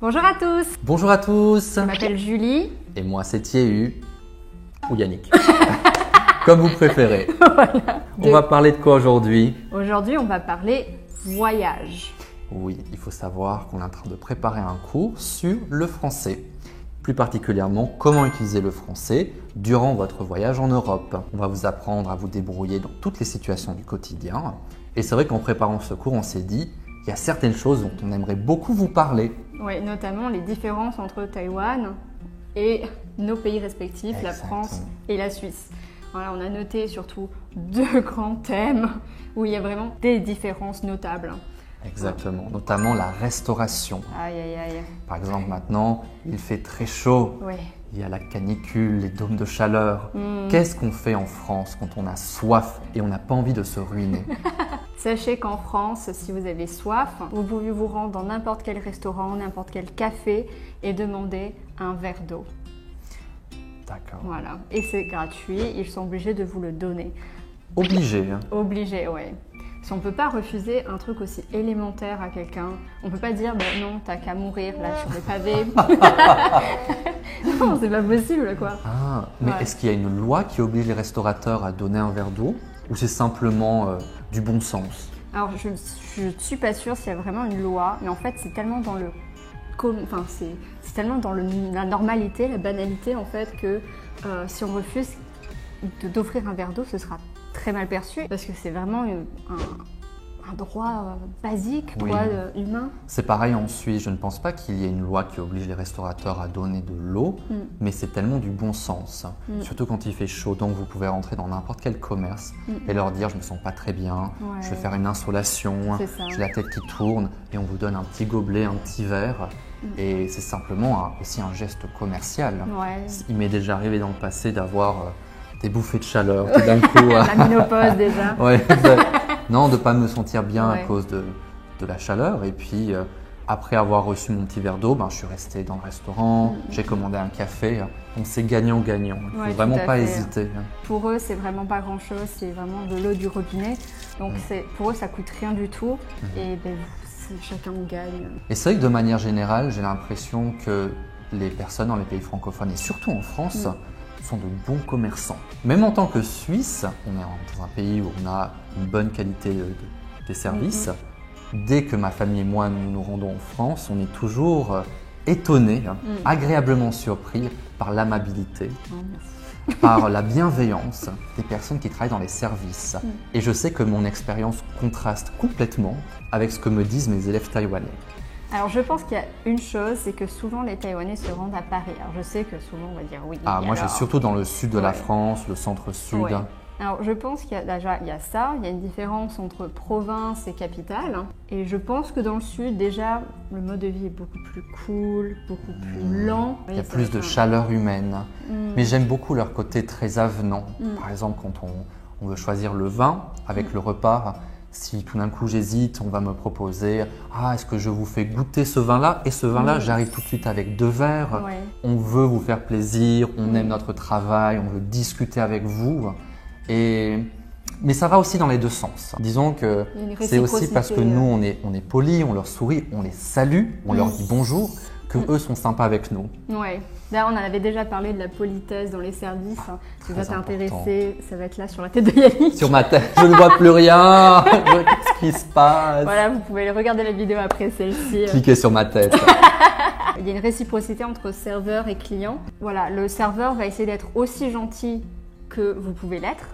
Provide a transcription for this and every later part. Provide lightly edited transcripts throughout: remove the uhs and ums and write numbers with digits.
Bonjour à tous, Bonjour à tous. je m'appelle Julie. Et moi c'est Thierry ou Yannick, comme vous préférez. Voilà. On va parler de quoi aujourd'hui? Aujourd'hui, on va parler voyage. Oui, il faut savoir qu'on est en train de préparer un cours sur le français. Plus particulièrement, comment utiliser le français durant votre voyage en Europe. On va vous apprendre à vous débrouiller dans toutes les situations du quotidien. Et c'est vrai qu'en préparant ce cours, on s'est dit, il y a certaines choses dont on aimerait beaucoup vous parler. Oui, notamment les différences entre Taïwan et nos pays respectifs, la Exactement. France et la Suisse. Voilà, on a noté surtout deux grands thèmes où il y a vraiment des différences notables. Exactement, notamment la restauration. Aïe, aïe, aïe. Par exemple, maintenant, il fait très chaud. Oui. Il y a la canicule, les dômes de chaleur. Qu'est-ce qu'on fait en France quand on a soif et on n'a pas envie de se ruiner? Sachez qu'en France, si vous avez soif, vous pouvez vous rendre dans n'importe quel restaurant, n'importe quel café et demander un verre d'eau. D'accord. Voilà. Et c'est gratuit, ils sont obligés de vous le donner. Obligé. Hein. Obligé, ouais. Si on ne peut pas refuser un truc aussi élémentaire à quelqu'un, on ne peut pas dire bah non, t'as qu'à mourir là sur les pavés. Non, c'est pas possible quoi. Ah, mais Ouais. est-ce qu'il y a une loi qui oblige les restaurateurs à donner un verre d'eau ou c'est simplement du bon sens? Alors je ne suis pas sûre s'il y a vraiment une loi, mais en fait c'est tellement dans le enfin c'est tellement dans la normalité, la banalité en fait que si on refuse d'offrir un verre d'eau, ce sera très mal perçu parce que c'est vraiment un droit basique, Oui. droit humain. C'est pareil en Suisse. Je ne pense pas qu'il y ait une loi qui oblige les restaurateurs à donner de l'eau, mais c'est tellement du bon sens. Surtout quand il fait chaud. Donc vous pouvez rentrer dans n'importe quel commerce et leur dire je me sens pas très bien, Ouais. je vais faire une insolation, C'est ça. j'ai la tête qui tourne et on vous donne un petit gobelet, un petit verre. Et c'est simplement aussi un geste commercial. Ouais. Il m'est déjà arrivé dans le passé d'avoir des bouffées de chaleur tout d'un coup. La ménopause déjà. Ouais, non, de ne pas me sentir bien Ouais. à cause de la chaleur. Et puis, après avoir reçu mon petit verre d'eau, je suis resté dans le restaurant, j'ai commandé un café. Donc, c'est gagnant-gagnant. Il ne Ouais, faut vraiment tout à pas fait. hésiter. Pour eux, c'est vraiment pas grand-chose, c'est vraiment de l'eau du robinet. Donc pour eux, ça coûte rien du tout. Et ben, chacun gagne. Et c'est vrai que de manière générale, j'ai l'impression que les personnes dans les pays francophones, et surtout en France, sont de bons commerçants. Même en tant que Suisse, on est dans un pays où on a une bonne qualité des services. Dès que ma famille et moi nous nous rendons en France, on est toujours étonnés, agréablement surpris par l'amabilité, Oh, merci. par la bienveillance des personnes qui travaillent dans les services. Et je sais que mon expérience contraste complètement avec ce que me disent mes élèves taïwanais. Alors je pense qu'il y a une chose, c'est que souvent les Taïwanais se rendent à Paris. Alors je sais que souvent on va dire oui. Ah, moi, je alors- suis surtout dans le sud de la Ouais. France, le centre-sud. Ouais. Alors je pense qu'il y a déjà il y a ça, il y a une différence entre province et capitale. Et je pense que dans le sud déjà le mode de vie est beaucoup plus cool, beaucoup plus lent. Il y a Oui, plus c'est de vrai. chaleur humaine. Mais j'aime beaucoup leur côté très avenant. Par exemple, quand on veut choisir le vin avec le repas, si tout d'un coup j'hésite, on va me proposer « Ah, est-ce que je vous fais goûter ce vin-là ?» Et ce vin-là, j'arrive tout de suite avec 2 verres. Ouais. On veut vous faire plaisir, on aime notre travail, on veut discuter avec vous. Mais ça va aussi dans les deux sens. Disons que Il y a une c'est aussi parce que réciprocité, nous, on est polis, on leur sourit, on les salue, on leur dit bonjour, que eux sont sympas avec nous. Ouais. D'ailleurs, on en avait déjà parlé de la politesse dans les services. Si ça très t'intéresser, ça va être là sur la tête de Yannick. Sur ma tête, je ne vois plus rien. Qu'est-ce qui se passe? Voilà, vous pouvez regarder la vidéo après celle-ci. Cliquez sur ma tête. Il y a une réciprocité entre serveur et client. Voilà, le serveur va essayer d'être aussi gentil que vous pouvez l'être.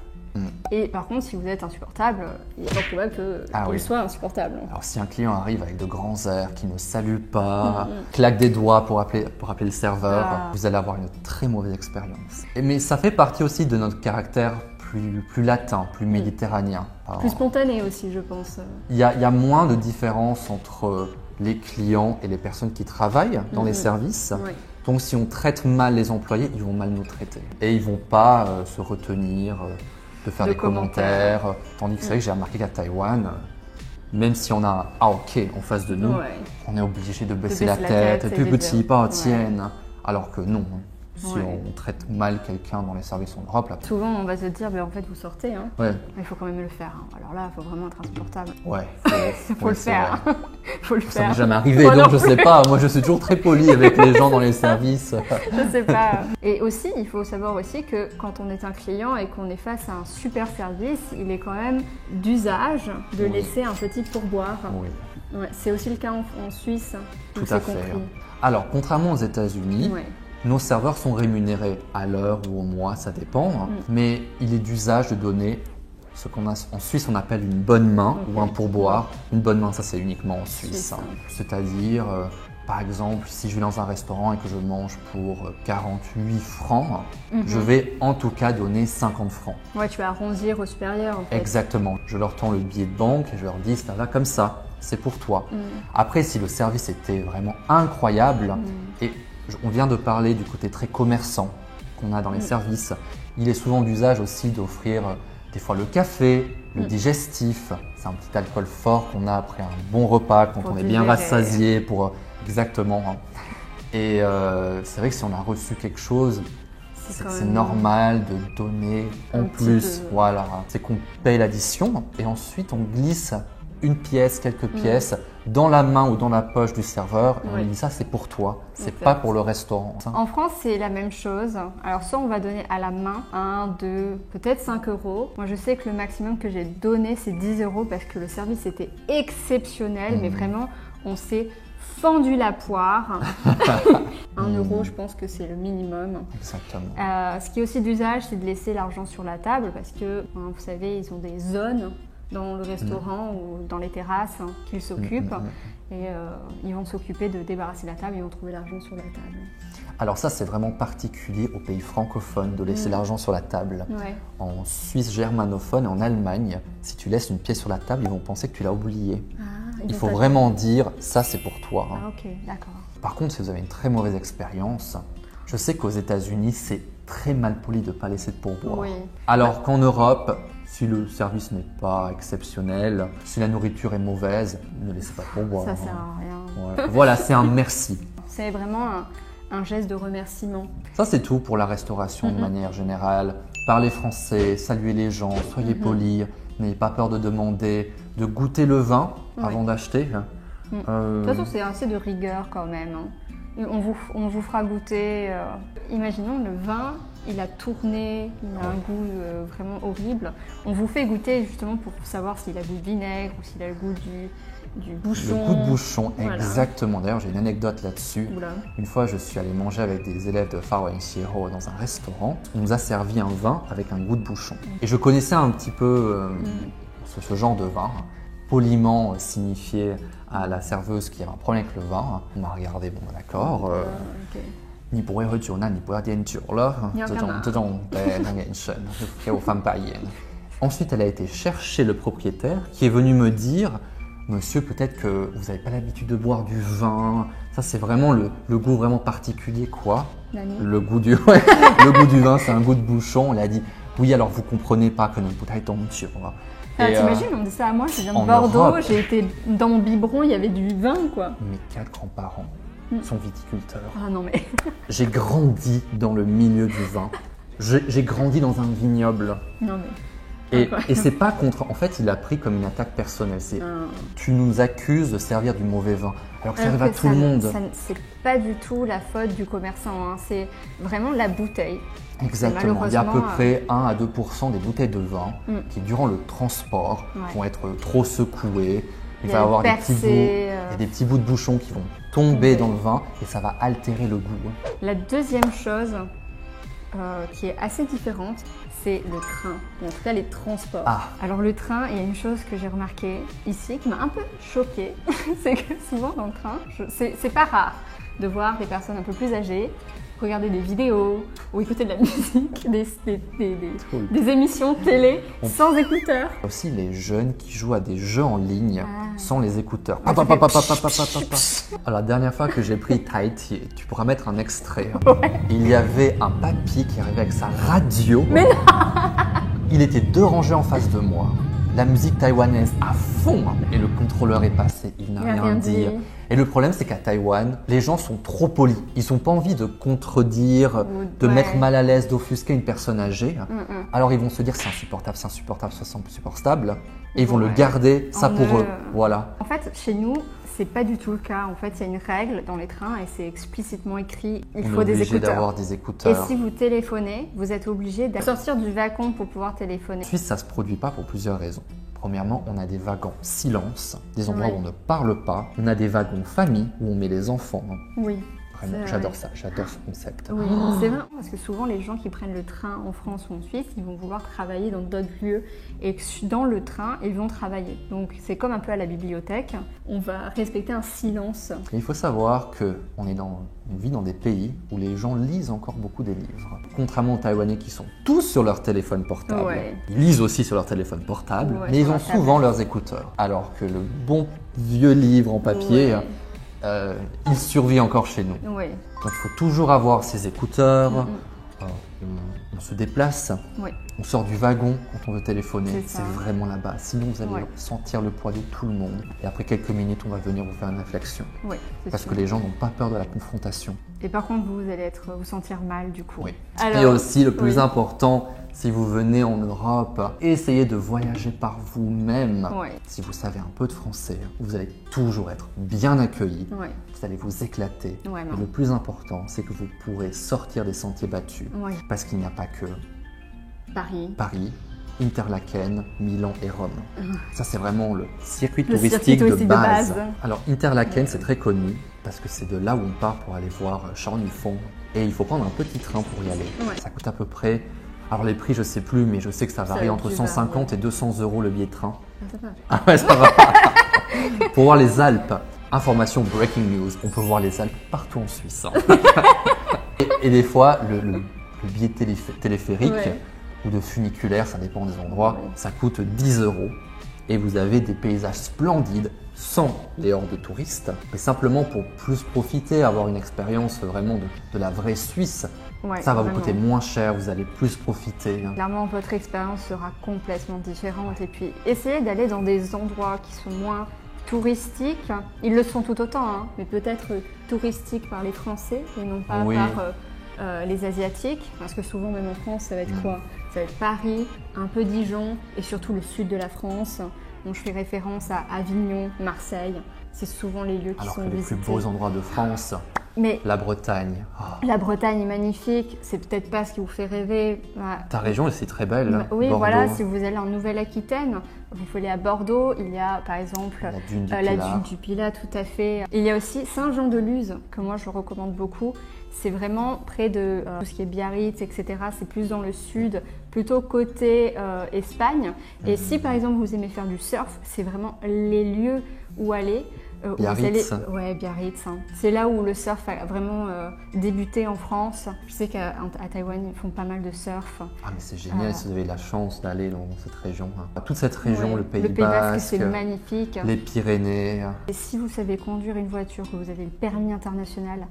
Et par contre, si vous êtes insupportable, il est fort probable qu'il oui. soit insupportable. Alors si un client arrive avec de grands airs, qui ne salue pas, claque des doigts pour appeler le serveur, vous allez avoir une très mauvaise expérience. Mais ça fait partie aussi de notre caractère plus latin, plus méditerranéen. Alors, Plus spontané aussi, je pense. il y a moins de différence entre les clients et les personnes qui travaillent dans les services. Ouais. Donc si on traite mal les employés, ils vont mal nous traiter. Et ils ne vont pas se retenir de faire De des commentaires. Tandis que c'est vrai que j'ai remarqué qu'à Taïwan, même si on a un ah ok en face de nous, Ouais. on est obligé de baisser baisser la la tête, tête, plus c'est petit, dire. pas Ouais. tienne. Alors que non, Si Ouais. on traite mal quelqu'un dans les services en Europe, là, Souvent, on va se dire, en fait, vous sortez, hein. ouais, Mais il faut quand même le faire, hein. Alors là, il faut vraiment être insupportable. ouais, Faut ouais, le c'est faire. vrai. Faut le Ça faire. m'est jamais arrivé, Moi non donc je sais pas. Moi, je suis toujours très poli avec les gens dans les services. Je sais pas. Et aussi, il faut savoir aussi que quand on est un client et qu'on est face à un super service, il est quand même d'usage de Oui. laisser un petit pourboire. Oui, Ouais, c'est aussi le cas en Suisse. tout donc à c'est fait. compris. Alors, contrairement aux États-Unis, Ouais. nos serveurs sont rémunérés à l'heure ou au mois, ça dépend. Hein. Mais il est d'usage de donner ce qu'on a en Suisse on appelle une bonne main Ok. ou un pourboire. Une bonne main, ça c'est uniquement en Suisse. Suisse, Hein. hein. C'est-à-dire, par exemple, si je vais dans un restaurant et que je mange pour 48 francs, je vais en tout cas donner 50 francs. Ouais, tu vas arrondir au supérieur en fait. Exactement. Je leur tends le billet de banque et je leur dis, ça va comme ça, c'est pour toi. Après, si le service était vraiment incroyable, et on vient de parler du côté très commerçant qu'on a dans les services, il est souvent d'usage aussi d'offrir des fois le café, le digestif. C'est un petit alcool fort qu'on a après un bon repas, quand Pour on est bien digérer. rassasié, pour exactement. Hein. Et c'est vrai que si on a reçu quelque chose, quand c'est même normal de donner en un petit plus. peu. Voilà, c'est qu'on paye l'addition et ensuite on glisse une pièce, quelques pièces dans la main ou dans la poche du serveur et on Oui. lui dit ça c'est pour toi, c'est Exact. pas pour le restaurant. En France, c'est la même chose. Alors, soit on va donner à la main 1, 2, peut-être 5 euros. Moi, je sais que le maximum que j'ai donné, c'est 10 euros parce que le service était exceptionnel, mais vraiment, on s'est fendu la poire. 1 euro, je pense que c'est le minimum. Exactement. Ce qui est aussi d'usage, c'est de laisser l'argent sur la table parce que, vous savez, ils ont des zones dans le restaurant ou dans les terrasses qu'ils s'occupent et ils vont s'occuper de débarrasser la table et ils vont trouver l'argent sur la table. Alors ça c'est vraiment particulier aux pays francophones de laisser l'argent sur la table. Ouais. En Suisse germanophone et en Allemagne, si tu laisses une pièce sur la table, ils vont penser que tu l'as oublié. Il faut vraiment dire ça c'est pour toi. Hein. Ah ok, d'accord. Par contre, si vous avez une très mauvaise expérience, je sais qu'aux États-Unis, c'est très mal poli de ne pas laisser de pourboire. Oui. Alors qu'en Europe, si le service n'est pas exceptionnel, si la nourriture est mauvaise, ne laissez pas de pourboire. Ça sert à rien. Ouais. Voilà, c'est un merci. C'est vraiment un geste de remerciement. Ça, c'est tout pour la restauration de manière générale. Parlez français, saluez les gens, soyez polis, n'ayez pas peur de demander, de goûter le vin avant d'acheter. De toute façon, c'est assez de rigueur quand même. Hein. Et on vous fera goûter. Imaginons le vin, il a tourné, il a un goût vraiment horrible. On vous fait goûter justement pour savoir s'il a le goût de vinaigre ou s'il a le goût du bouchon. Le goût de bouchon, Voilà. exactement. D'ailleurs, j'ai une anecdote là-dessus. Oula. Une fois, je suis allé manger avec des élèves de Farwensiro dans un restaurant. On nous a servi un vin avec un goût de bouchon. Et je connaissais un petit peu ce genre de vin. Poliment signifié à la serveuse qu'il y avait un problème avec le vin. On m'a regardé, bon d'accord. Ok. 你不会喝酒，那你不要点酒了。你要干嘛？这种那个眼神，给我翻白眼。Ensuite, elle a été chercher le propriétaire qui est venu me dire Monsieur, peut-être que vous n'avez pas l'habitude de boire du vin. Ça, c'est vraiment le goût vraiment particulier, quoi. Nani. Le goût du vin, c'est un goût de bouchon. Elle a dit Oui, alors vous comprenez pas que notre bouteille tombe sur. Ah, t'imagines, on dit ça à moi, je viens de en Bordeaux, Europe. j'ai été dans mon biberon, il y avait du vin quoi. Mes 4 grands-parents sont viticulteurs. Ah non mais. J'ai grandi dans le milieu du vin. J'ai grandi dans un vignoble. Non mais. Et c'est pas contre. En fait, il a pris comme une attaque personnelle. C'est tu nous accuses de servir du mauvais vin. Alors que ça arrive à tout le monde. C'est pas du tout la faute du commerçant, hein. C'est vraiment la bouteille. Exactement. Il y a à peu malheureusement, près 1 à 2% des bouteilles de vin qui, durant le transport, vont être trop secouées. Il va y avoir des petits bouts, il y a des petits bouts de bouchon qui vont tomber dans le vin et ça va altérer le goût. La deuxième chose qui est assez différente, c'est le train, ou en tout cas les transports. Ah. Alors le train, il y a une chose que j'ai remarquée ici qui m'a un peu choquée, c'est que souvent dans le train, c'est pas rare de voir des personnes un peu plus âgées regarder des vidéos ou écouter de la musique, des émissions télé sans écouteurs. Il y a aussi les jeunes qui jouent à des jeux en ligne sans les écouteurs. Ouais, Alors, la dernière fois que j'ai pris Tahiti, tu pourras mettre un extrait. Il y avait un papy qui arrivait avec sa radio. Mais non. Il était 2 rangées en face de moi. La musique taïwanaise à fond. Et le contrôleur est passé. Il n'a rien dit. Et le problème, c'est qu'à Taïwan, les gens sont trop polis. Ils n'ont pas envie de contredire, de mettre mal à l'aise, d'offusquer une personne âgée. Alors ils vont se dire c'est insupportable, c'est insupportable. Et ils vont le garder, ça pour eux. Voilà. En fait, chez nous, c'est pas du tout le cas. En fait, il y a une règle dans les trains et c'est explicitement écrit, il faut des écouteurs. D'avoir des écouteurs. Et si vous téléphonez, vous êtes obligé de sortir du wagon pour pouvoir téléphoner. En Suisse, ça ne se produit pas pour plusieurs raisons. Premièrement, on a des wagons silence, des endroits où on ne parle pas. On a des wagons famille où on met les enfants. Oui. Vraiment, j'adore ça, j'adore ce concept. Oui, c'est vrai, parce que souvent les gens qui prennent le train en France ou en Suisse, ils vont vouloir travailler dans d'autres lieux et dans le train, ils vont travailler. Donc c'est comme un peu à la bibliothèque, on va respecter un silence. Et il faut savoir qu'on vit dans des pays où les gens lisent encore beaucoup des livres. Contrairement aux Taïwanais qui sont tous sur leur téléphone portable, ils lisent aussi sur leur téléphone portable, mais ils ont souvent leurs écouteurs. Alors que le bon vieux livre en papier... il survit encore chez nous. Donc il faut toujours avoir ses écouteurs. On se déplace, on sort du wagon quand on veut téléphoner. C'est vraiment la base. Sinon, vous allez sentir le poids de tout le monde. Et après quelques minutes, on va venir vous faire une réflexion. Parce que les gens n'ont pas peur de la confrontation. Et par contre, vous allez vous sentir mal du coup. Alors, et aussi, le plus important, si vous venez en Europe, essayez de voyager par vous-même. Si vous savez un peu de français, vous allez toujours être bien accueillis. Vous allez vous éclater. Et le plus important, c'est que vous pourrez sortir des sentiers battus. Parce qu'il n'y a pas que Paris, Interlaken, Milan et Rome. Ça, c'est vraiment le circuit touristique de base. Alors, Interlaken, c'est très connu parce que c'est de là où on part pour aller voir Chorlifon. Et il faut prendre un petit train pour y aller. Ça coûte à peu près... Alors, les prix, je ne sais plus, mais je sais que ça varie entre 150 et 200 € le billet de train. Ah ouais, ça va. Pour voir les Alpes, information breaking news, on peut voir les Alpes partout en Suisse. Et des fois, le billet téléphérique ou de funiculaire, ça dépend des endroits, ça coûte 10 €. Et vous avez des paysages splendides, sans les hordes de touristes, mais simplement pour plus profiter, avoir une expérience vraiment de la vraie Suisse. Ça va vous coûter moins cher, vous allez plus profiter. Clairement, votre expérience sera complètement différente. Et puis, essayez d'aller dans des endroits qui sont moins touristiques. Ils le sont tout autant, mais peut-être touristiques par les Français et non pas par les Asiatiques. Parce que souvent, même en France, ça va être quoi? Ça va être Paris, un peu Dijon et surtout le sud de la France. Donc, je fais référence à Avignon, Marseille. C'est souvent les lieux qui sont visités. Alors que les plus beaux endroits de France, la Bretagne. La Bretagne est magnifique, c'est peut-être pas ce qui vous fait rêver. Ta région, c'est très belle. Oui, Bordeaux. voilà, si vous allez en Nouvelle-Aquitaine, vous pouvez aller à Bordeaux, il y a par exemple la dune du Pilat, tout à fait. Il y a aussi Saint-Jean-de-Luz, que moi je recommande beaucoup. C'est vraiment près de tout ce qui est Biarritz, etc. C'est plus dans le sud, plutôt côté Espagne. Et si par exemple vous aimez faire du surf, c'est vraiment les lieux où aller. Biarritz. Biarritz. C'est là où le surf a vraiment débuté en France. Je sais qu'à Taïwan, ils font pas mal de surf. Ah, mais c'est génial, si vous avez la chance d'aller dans cette région. Toute cette région, le Pays Basque, c'est magnifique. Les Pyrénées. Et si vous savez conduire une voiture, que vous avez le permis international,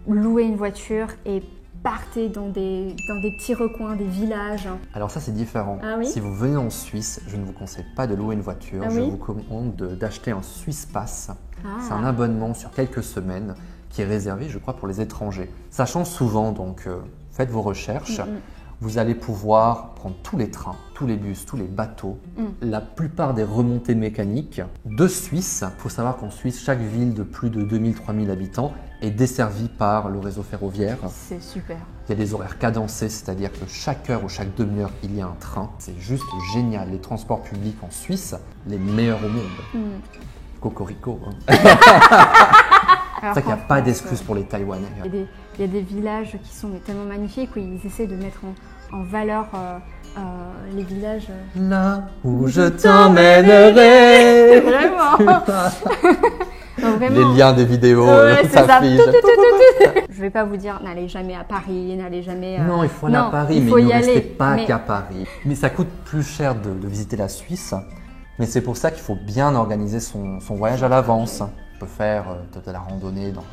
louez une voiture et partez dans des petits recoins, des villages. Alors ça, c'est différent. Si vous venez en Suisse, je ne vous conseille pas de louer une voiture. Je vous recommande d'acheter un Swiss Pass. C'est un abonnement sur quelques semaines qui est réservé, je crois, pour les étrangers. Ça change souvent, donc faites vos recherches. Vous allez pouvoir prendre tous les trains, tous les bus, tous les bateaux, la plupart des remontées mécaniques de Suisse. Il faut savoir qu'en Suisse, chaque ville de plus de 2000-3000 habitants est desservie par le réseau ferroviaire. C'est super. Il y a des horaires cadencés, c'est-à-dire que chaque heure ou chaque demi-heure, il y a un train. C'est juste génial. Les transports publics en Suisse, les meilleurs au monde. Cocorico. C'est vrai qu'il n'y a pas d'excuse pour les Taïwanais. Il y a des villages qui sont tellement magnifiques où ils essaient de mettre en valeur les villages. Là où je t'emmènerai. Vraiment. Non, vraiment. Les liens des vidéos s'affichent. Je ne vais pas vous dire n'allez jamais à Paris, n'allez jamais. Non, il faut aller à Paris, mais ne restez pas qu'à Paris. Mais ça coûte plus cher de visiter la Suisse. Mais c'est pour ça qu'il faut bien organiser son voyage à l'avance. On peut faire de la randonnée dans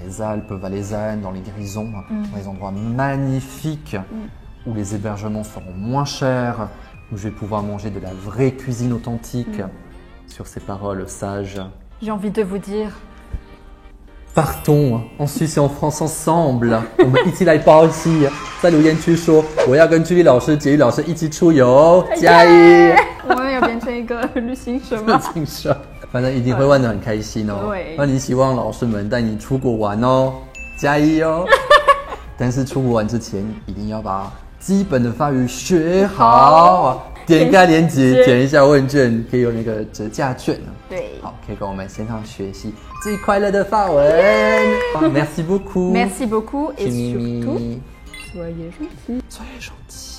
les Alpes valaisannes, dans les Grisons, dans des endroits magnifiques où les hébergements seront moins chers, où je vais pouvoir manger de la vraie cuisine authentique. Sur ces paroles sages, j'ai envie de vous dire partons en Suisse et en France ensemble， 我们一起来报喜，在留言区说我要跟Julie老师、杰宇老师一起出游，加油！我们要变成一个旅行社吗？旅行社，反正一定会玩得很开心哦。对，那你希望老师们带你出国玩哦，加油！但是出国玩之前，一定要把基本的法语学好。点开链接，填一下问卷，可以有那个折价券。对，好，可以跟我们线上学习最快乐的法文。Merci beaucoup. Merci beaucoup et Mimi. surtout, soyez gentils. Soyez gentils.